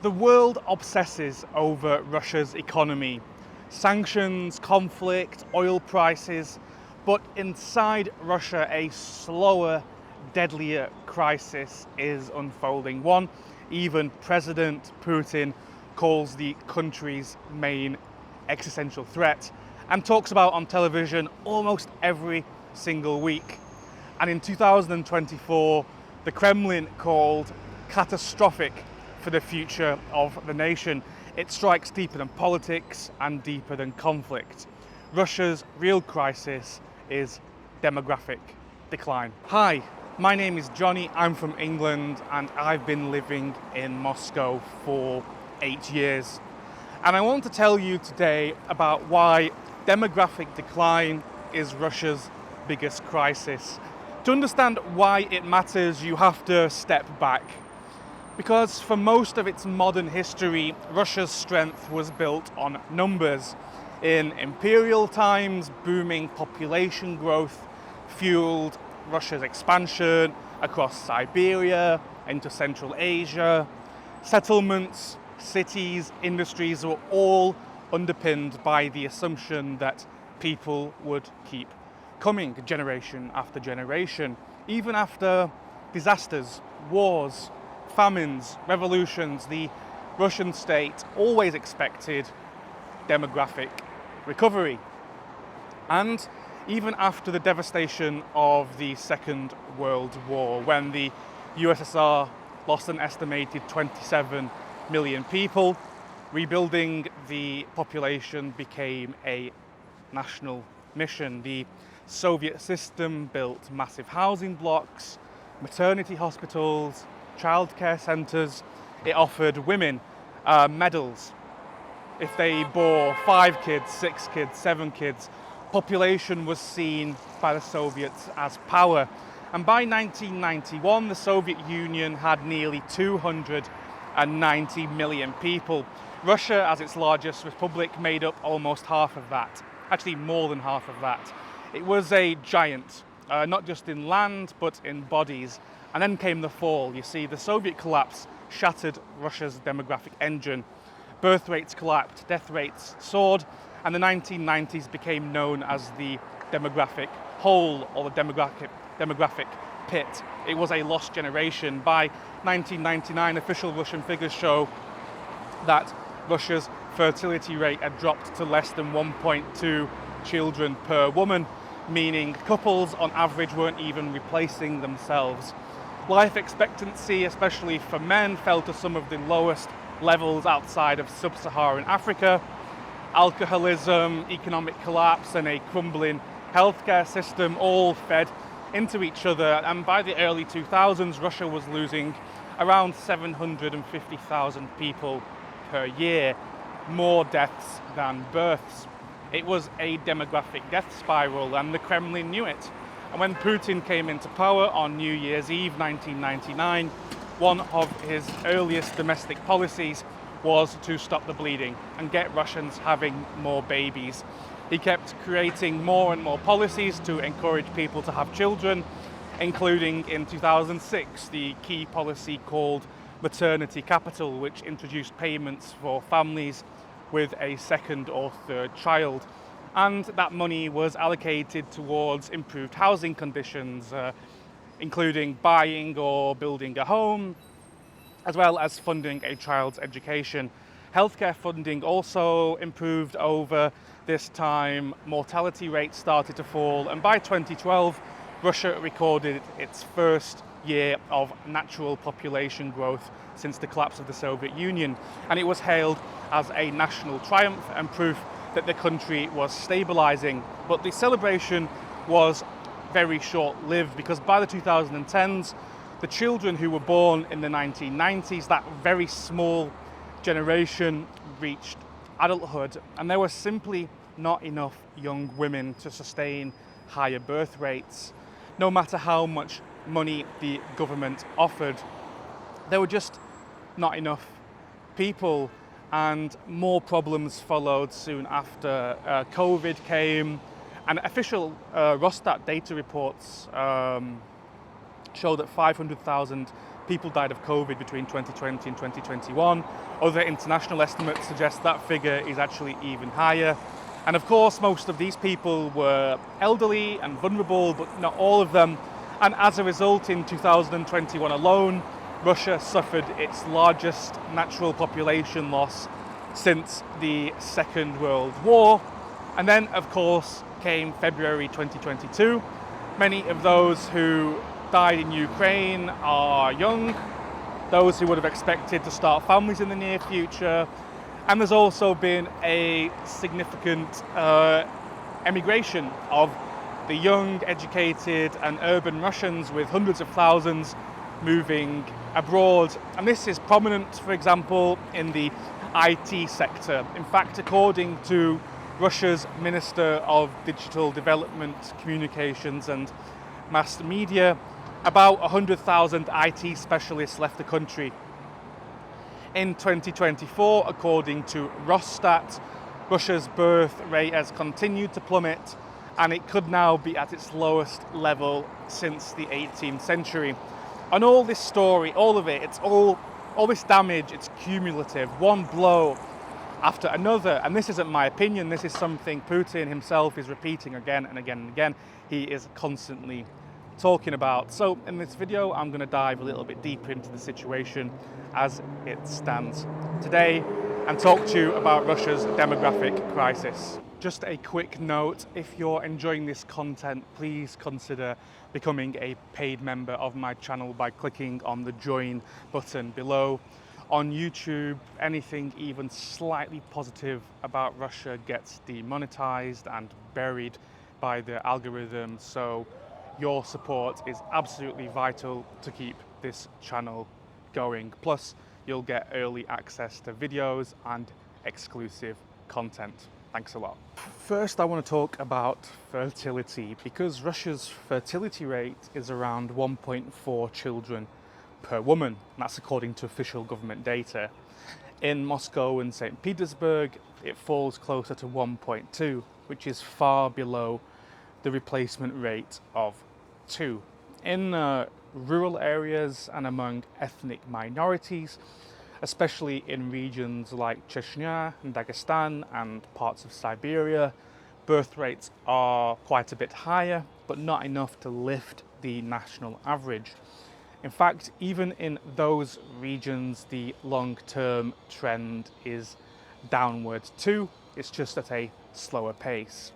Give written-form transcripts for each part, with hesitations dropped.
The world obsesses over Russia's economy. Sanctions, conflict, oil prices, but inside Russia a slower, deadlier crisis is unfolding. One even President Putin calls the country's main existential threat and talks about on television almost every single week. And in 2024, the Kremlin called catastrophic for the future of the nation. It strikes deeper than politics and deeper than conflict. Russia's real crisis is demographic decline. Hi, my name is Johnny, I'm from England and I've been living in Moscow for 8 years. And I want to tell you today about why demographic decline is Russia's biggest crisis. To understand why it matters, you have to step back. Because for most of its modern history, Russia's strength was built on numbers. In imperial times, booming population growth fueled Russia's expansion across Siberia, into Central Asia. Settlements, cities, industries were all underpinned by the assumption that people would keep coming generation after generation, even after disasters, wars, famines, revolutions. The Russian state always expected demographic recovery. And even after the devastation of the Second World War, when the USSR lost an estimated 27 million people, rebuilding the population became a national mission. The Soviet system built massive housing blocks, maternity hospitals, childcare centres. It offered women medals if they bore 5 kids, 6 kids, 7 kids. Population was seen by the Soviets as power. And by 1991, the Soviet Union had nearly 290 million people. Russia, as its largest republic, made up almost half of that. Actually, more than half of that. It was a giant, not just in land, but in bodies. And then came the fall. You see, the Soviet collapse shattered Russia's demographic engine. Birth rates collapsed, death rates soared, and the 1990s became known as the demographic hole or the demographic pit. It was a lost generation. By 1999, official Russian figures show that Russia's fertility rate had dropped to less than 1.2 children per woman, meaning couples on average weren't even replacing themselves. Life expectancy, especially for men, fell to some of the lowest levels outside of sub-Saharan Africa. Alcoholism, economic collapse, and a crumbling healthcare system all fed into each other. And by the early 2000s, Russia was losing around 750,000 people per year, more deaths than births. It was a demographic death spiral, and the Kremlin knew it. And when Putin came into power on New Year's Eve 1999, one of his earliest domestic policies was to stop the bleeding and get Russians having more babies. He kept creating more and more policies to encourage people to have children, including in 2006 the key policy called maternity capital, which introduced payments for families with a second or third child. And that money was allocated towards improved housing conditions, including buying or building a home, as well as funding a child's education. Healthcare funding also improved over this time. Mortality rates started to fall, and by 2012, Russia recorded its first year of natural population growth since the collapse of the Soviet Union, and it was hailed as a national triumph and proof that the country was stabilizing. But the celebration was very short-lived, because by the 2010s, the children who were born in the 1990s, that very small generation, reached adulthood, and there were simply not enough young women to sustain higher birth rates. No matter how much money the government offered, there were just not enough people, and more problems followed soon after. COVID came, and official Rostat data reports show that 500,000 people died of COVID between 2020 and 2021. Other international estimates suggest that figure is actually even higher. And of course, most of these people were elderly and vulnerable, but not all of them. And as a result, in 2021 alone, Russia suffered its largest natural population loss since the Second World War. And then, of course, came February 2022. Many of those who died in Ukraine are young, those who would have expected to start families in the near future. And there's also been a significant emigration of the young, educated and urban Russians, with hundreds of thousands moving abroad. And this is prominent, for example, in the IT sector. In fact, according to Russia's Minister of Digital Development, Communications and Mass Media, about 100,000 IT specialists left the country. In 2024, according to Rosstat, Russia's birth rate has continued to plummet, and it could now be at its lowest level since the 18th century. And all this story, all of it, all this damage, it's cumulative, one blow after another. And this isn't my opinion, this is something Putin himself is repeating again and again and again. He is constantly talking about. So in this video, I'm going to dive a little bit deeper into the situation as it stands today and talk to you about Russia's demographic crisis. Just a quick note, if you're enjoying this content, please consider becoming a paid member of my channel by clicking on the join button below. On YouTube, anything even slightly positive about Russia gets demonetized and buried by the algorithm, so your support is absolutely vital to keep this channel going. Plus, you'll get early access to videos and exclusive content. Thanks a lot. First, I want to talk about fertility, because Russia's fertility rate is around 1.4 children per woman. That's according to official government data. In Moscow and St. Petersburg, it falls closer to 1.2, which is far below the replacement rate of 2. In rural areas and among ethnic minorities, especially in regions like Chechnya and Dagestan and parts of Siberia, birth rates are quite a bit higher, but not enough to lift the national average. In fact, even in those regions, the long-term trend is downward too. It's just at a slower pace.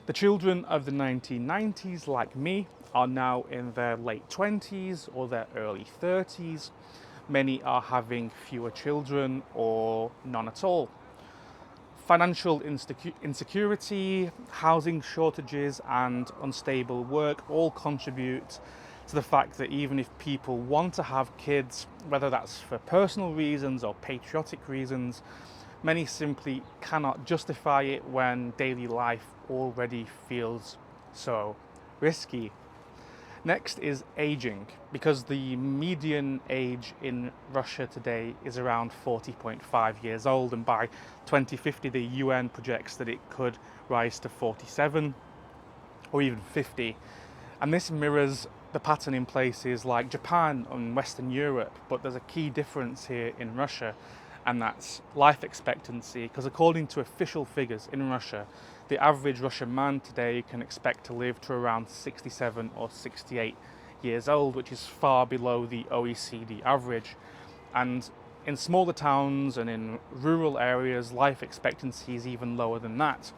The children of the 1990s, like me, are now in their late 20s or their early 30s. Many are having fewer children or none at all. Financial insecurity, housing shortages and unstable work all contribute to the fact that even if people want to have kids, whether that's for personal reasons or patriotic reasons, many simply cannot justify it when daily life already feels so risky. Next is aging, because the median age in Russia today is around 40.5 years old, and by 2050 the UN projects that it could rise to 47 or even 50. And this mirrors the pattern in places like Japan and Western Europe, but there's a key difference here in Russia, and that's life expectancy, because according to official figures in Russia, the average Russian man today can expect to live to around 67 or 68 years old, which is far below the OECD average. And in smaller towns and in rural areas, life expectancy is even lower than that.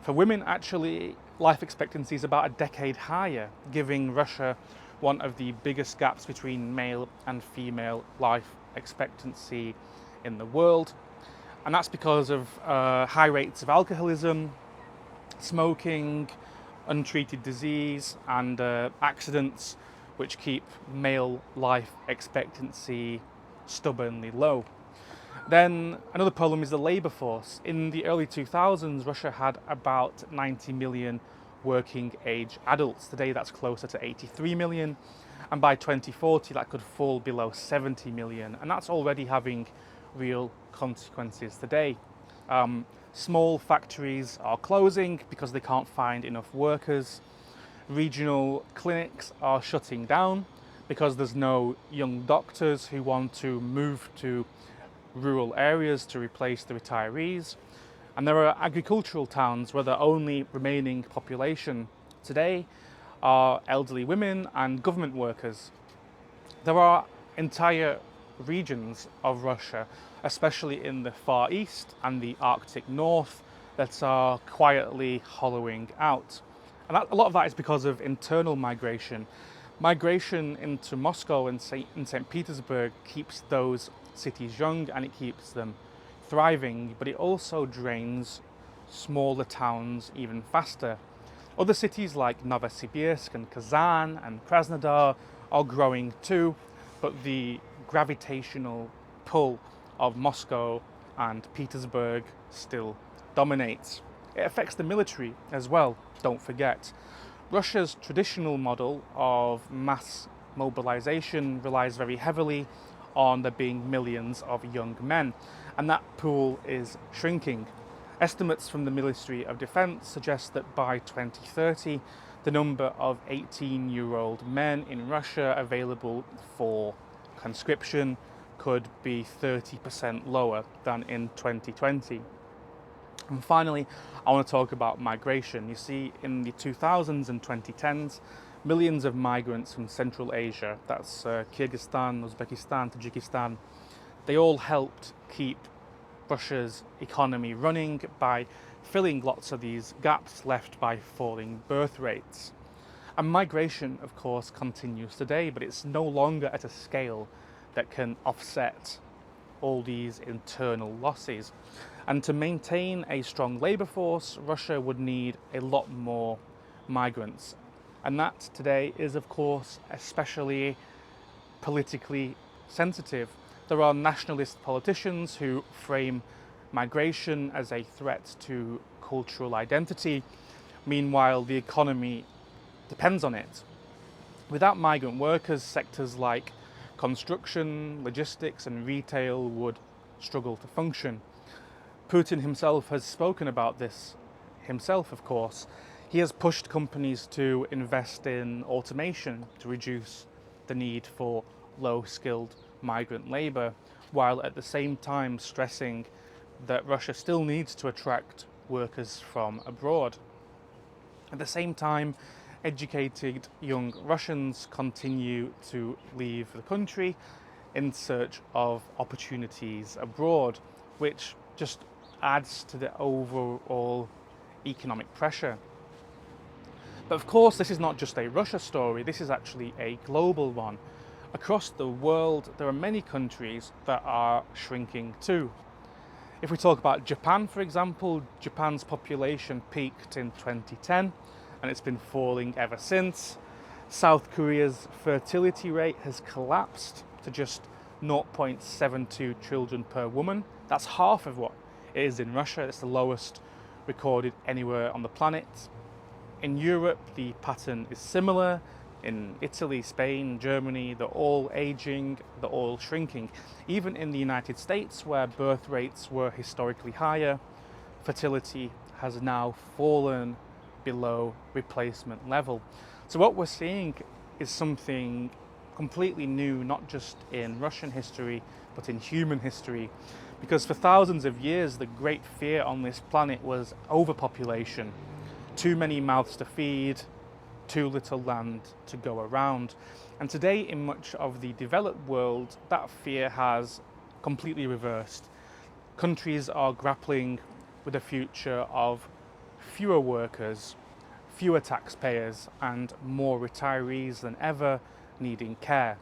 For women, actually, life expectancy is about a decade higher, giving Russia one of the biggest gaps between male and female life expectancy in the world. And that's because of high rates of alcoholism, smoking, untreated disease and accidents, which keep male life expectancy stubbornly low. Then another problem is the labour force. In the early 2000s, Russia had about 90 million working age adults. Today that's closer to 83 million, and by 2040 that could fall below 70 million, and that's already having real consequences today. Small factories are closing because they can't find enough workers. Regional clinics are shutting down because there's no young doctors who want to move to rural areas to replace the retirees. And there are agricultural towns where the only remaining population today are elderly women and government workers. There are entire regions of Russia, especially in the Far East and the Arctic North, that are quietly hollowing out. And a lot of that is because of internal migration. Migration into Moscow and St. Petersburg keeps those cities young and it keeps them thriving, but it also drains smaller towns even faster. Other cities like Novosibirsk and Kazan and Krasnodar are growing too, but the gravitational pull of Moscow and Petersburg still dominates. It affects the military as well, don't forget. Russia's traditional model of mass mobilization relies very heavily on there being millions of young men, and that pool is shrinking. Estimates from the Ministry of Defense suggest that by 2030, the number of 18-year-old men in Russia available for conscription could be 30% lower than in 2020. And finally, I want to talk about migration. You see, in the 2000s and 2010s, millions of migrants from Central Asia, that's Kyrgyzstan, Uzbekistan, Tajikistan, they all helped keep Russia's economy running by filling lots of these gaps left by falling birth rates. And migration, of course, continues today, but it's no longer at a scale that can offset all these internal losses. And to maintain a strong labour force, Russia would need a lot more migrants. And that today is, of course, especially politically sensitive. There are nationalist politicians who frame migration as a threat to cultural identity. Meanwhile, the economy depends on it. Without migrant workers, sectors like construction, logistics, and retail would struggle to function. Putin himself has spoken about this himself, of course. He has pushed companies to invest in automation to reduce the need for low-skilled migrant labour, while at the same time stressing that Russia still needs to attract workers from abroad. At the same time, educated young Russians continue to leave the country in search of opportunities abroad, which just adds to the overall economic pressure. But of course, this is not just a Russia story, this is actually a global one. Across the world, there are many countries that are shrinking too. If we talk about Japan, for example, Japan's population peaked in 2010 and it's been falling ever since. South Korea's fertility rate has collapsed to just 0.72 children per woman. That's half of what it is in Russia. It's the lowest recorded anywhere on the planet. In Europe, the pattern is similar. In Italy, Spain, Germany, they're all aging, they're all shrinking. Even in the United States, where birth rates were historically higher, fertility has now fallen below replacement level. So what we're seeing is something completely new, not just in Russian history, but in human history. Because for thousands of years, the great fear on this planet was overpopulation. Too many mouths to feed, too little land to go around. And today, in much of the developed world, that fear has completely reversed. Countries are grappling with a future of fewer workers, fewer taxpayers, and more retirees than ever needing care.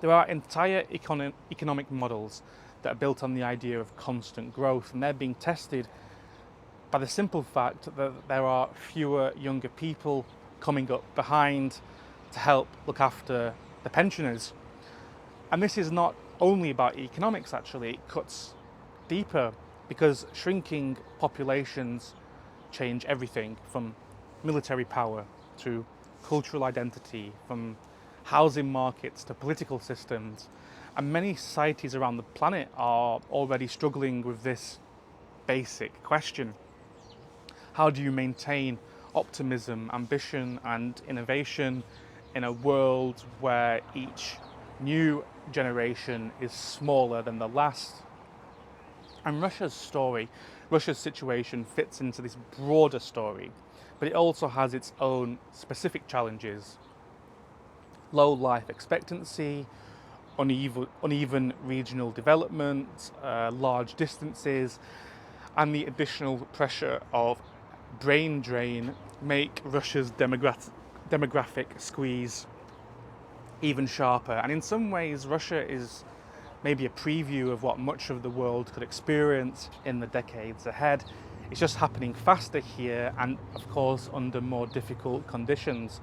There are entire economic models that are built on the idea of constant growth, and they're being tested by the simple fact that there are fewer younger people coming up behind to help look after the pensioners. And this is not only about economics, actually, it cuts deeper, because shrinking populations change everything from military power to cultural identity, from housing markets to political systems. And many societies around the planet are already struggling with this basic question. How do you maintain optimism, ambition, and innovation in a world where each new generation is smaller than the last. And Russia's story, Russia's situation fits into this broader story, but it also has its own specific challenges. Low life expectancy, uneven regional development, large distances, and the additional pressure of brain drain make Russia's demographic squeeze even sharper. And in some ways, Russia is maybe a preview of what much of the world could experience in the decades ahead. It's just happening faster here and, of course, under more difficult conditions.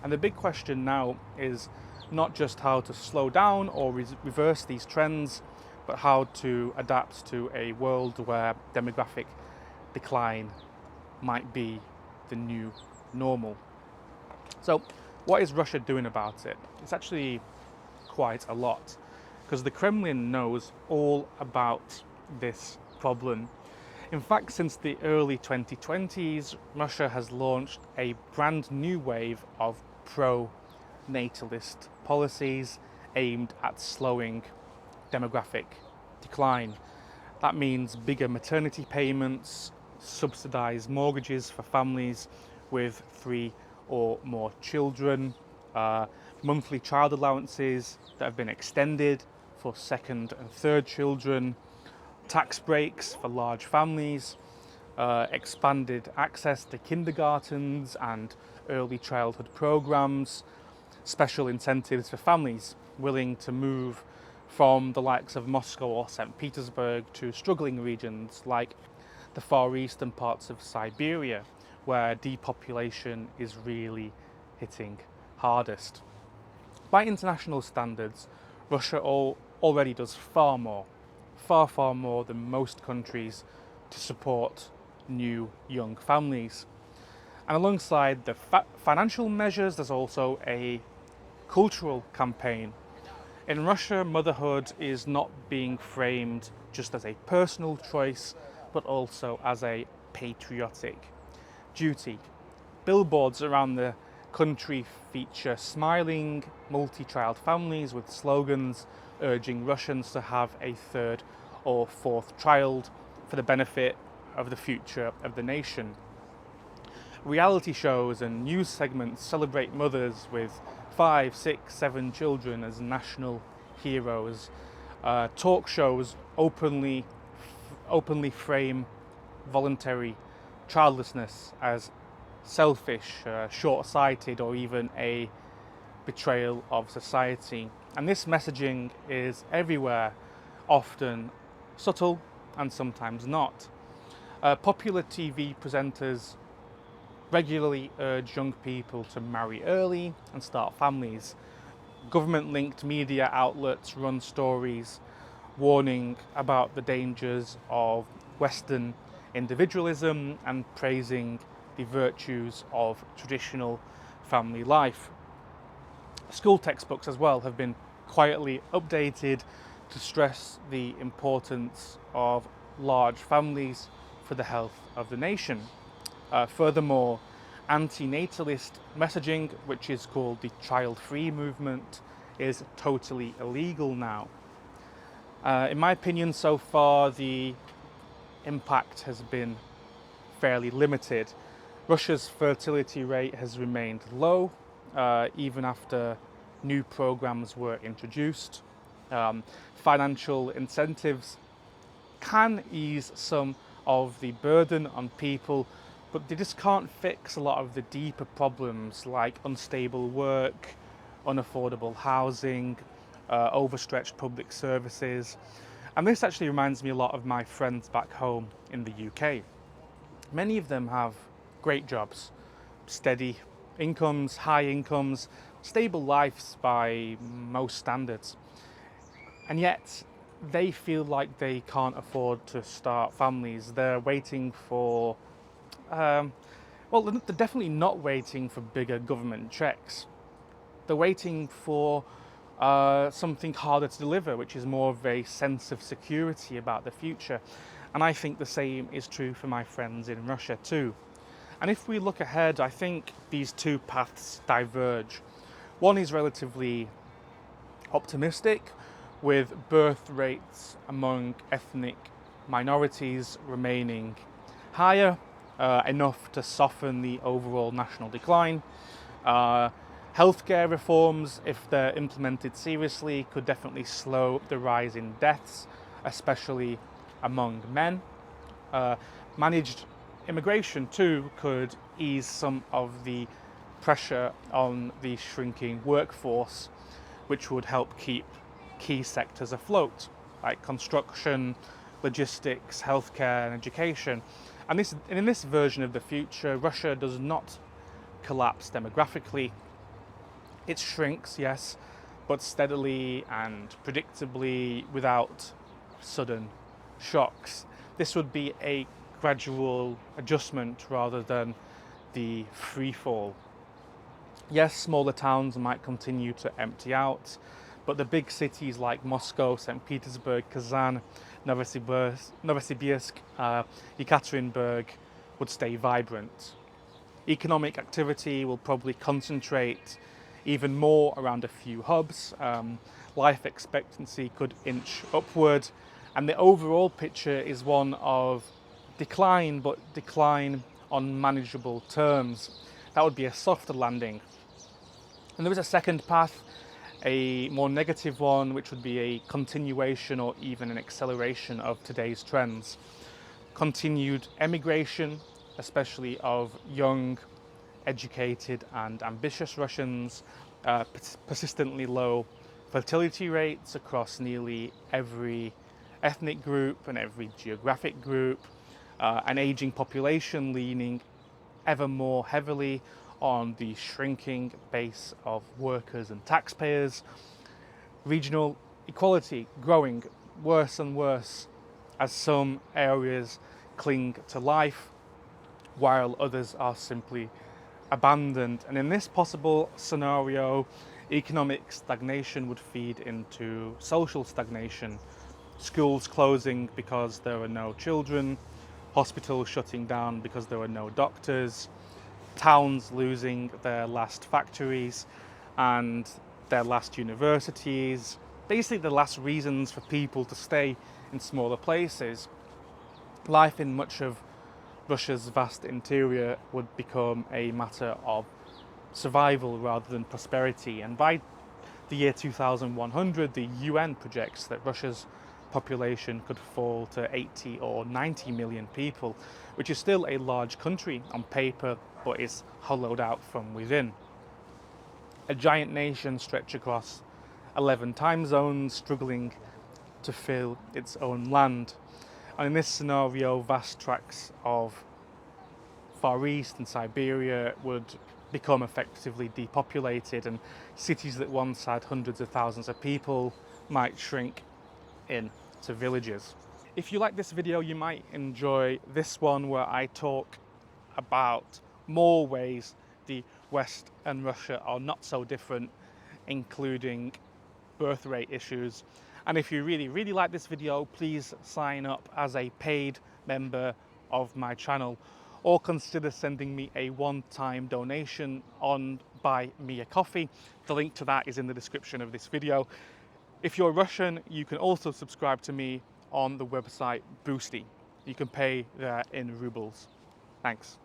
And the big question now is not just how to slow down or reverse these trends, but how to adapt to a world where demographic decline might be the new normal. So, what is Russia doing about it? It's actually quite a lot, because the Kremlin knows all about this problem. In fact, since the early 2020s, Russia has launched a brand new wave of pro-natalist policies aimed at slowing demographic decline. That means bigger maternity payments, subsidised mortgages for families with 3 or more children, monthly child allowances that have been extended for second and third children, tax breaks for large families, expanded access to kindergartens and early childhood programs, special incentives for families willing to move from the likes of Moscow or St. Petersburg to struggling regions like the far eastern parts of Siberia, where depopulation is really hitting hardest. By international standards, Russia already does far more than most countries to support new young families. And alongside the financial measures, there's also a cultural campaign. In Russia, motherhood is not being framed just as a personal choice, but also as a patriotic duty. Billboards around the country feature smiling multi-child families with slogans urging Russians to have a third or fourth child for the benefit of the future of the nation. Reality shows and news segments celebrate mothers with 5, 6, 7 children as national heroes. Talk shows openly frame voluntary childlessness as selfish, short-sighted, or even a betrayal of society. And this messaging is everywhere, often subtle and sometimes not. Popular TV presenters regularly urge young people to marry early and start families. Government-linked media outlets run stories warning about the dangers of Western individualism and praising the virtues of traditional family life. School textbooks as well have been quietly updated to stress the importance of large families for the health of the nation. Furthermore, anti-natalist messaging, which is called the child-free movement, is totally illegal now. In my opinion, so far, the impact has been fairly limited. Russia's fertility rate has remained low, even after new programs were introduced. Financial incentives can ease some of the burden on people, but they just can't fix a lot of the deeper problems like unstable work, unaffordable housing, overstretched public services. And this actually reminds me a lot of my friends back home in the UK. Many of them have great jobs, steady incomes, high incomes, stable lives by most standards. And yet they feel like they can't afford to start families. They're waiting for, they're definitely not waiting for bigger government checks. They're waiting for something harder to deliver, which is more of a sense of security about the future. And I think the same is true for my friends in Russia too. And if we look ahead, I think these two paths diverge. One is relatively optimistic, with birth rates among ethnic minorities remaining higher, enough to soften the overall national decline. Healthcare reforms, if they're implemented seriously, could definitely slow the rise in deaths, especially among men. Managed immigration too could ease some of the pressure on the shrinking workforce, which would help keep key sectors afloat, like construction, logistics, healthcare, and education. And in this version of the future, Russia does not collapse demographically. It shrinks, yes, but steadily and predictably without sudden shocks. This would be a gradual adjustment rather than the free fall. Yes, smaller towns might continue to empty out, but the big cities like Moscow, St. Petersburg, Kazan, Novosibirsk, Yekaterinburg would stay vibrant. Economic activity will probably concentrate even more around a few hubs. Life expectancy could inch upward, and the overall picture is one of decline, but decline on manageable terms. That would be a softer landing. And there is a second path, a more negative one, which would be a continuation or even an acceleration of today's trends. Continued emigration, especially of young, educated and ambitious Russians, persistently low fertility rates across nearly every ethnic group and every geographic group, an aging population leaning ever more heavily on the shrinking base of workers and taxpayers, regional equality growing worse and worse as some areas cling to life while others are simply abandoned. And in this possible scenario, economic stagnation would feed into social stagnation, schools closing because there are no children, hospitals shutting down because there are no doctors, towns losing their last factories and their last universities, basically the last reasons for people to stay in smaller places. Life in much of Russia's vast interior would become a matter of survival rather than prosperity. And by the year 2100, the UN projects that Russia's population could fall to 80 or 90 million people, which is still a large country on paper, but is hollowed out from within. A giant nation stretched across 11 time zones, struggling to fill its own land. And in this scenario, vast tracts of Far East and Siberia would become effectively depopulated, and cities that once had hundreds of thousands of people might shrink into villages. If you like this video, you might enjoy this one where I talk about more ways the West and Russia are not so different, including birth rate issues. And if you really like this video, please sign up as a paid member of my channel, or consider sending me a one-time donation on Buy Me a Coffee. The link to that is in the description of this video. If you're Russian, you can also subscribe to me on the website Boosty. You can pay there in rubles. Thanks.